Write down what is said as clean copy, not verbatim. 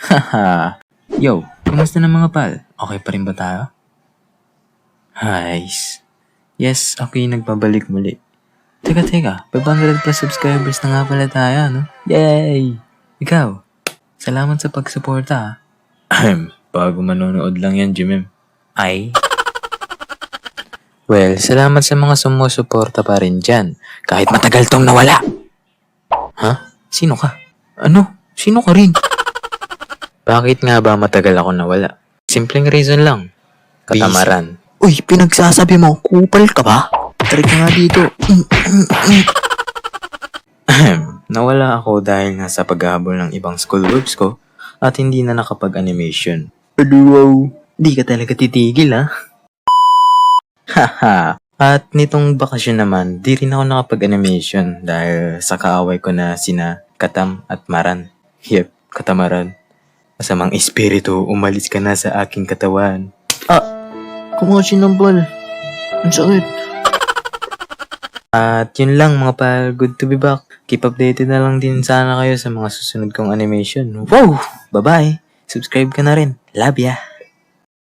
Haha. Yo, kumusta na mga pal? Okay pa rin ba tayo? Nice. Yes, ako yung nagbabalik muli. Teka, 500 plus subscribers na nga pala tayo, no? Yay! Ikaw, salamat sa pagsuporta. Bago manonood lang yan, Jimem. Ay? Well, salamat sa mga sumusuporta pa rin dyan. Kahit matagal tong nawala. Ha? Sino ka? Ano? Sino ka rin? Bakit nga ba matagal ako nawala? Simpleng reason lang. Katamaran. Uy, pinagsasabi mo, kupal ka ba? Tari ka nga dito. Nawala ako dahil nga sa paghahabol ng ibang schoolworks ko at hindi na nakapag-animation. Wow, di ka talaga titigil Haha. At nitong bakasyon naman, di rin ako nakapag-animation dahil sa kaaway ko na sina Katam at Maran. Yep, Katamaran. Masamang espiritu, umalis ka na sa aking katawan. Kumasin ng ball. Ang sakit. At yun lang mga pal, good to be back. Keep updated na lang din sana kayo sa mga susunod kong animation. Wow! Bye-bye! Subscribe ka na rin. Love ya!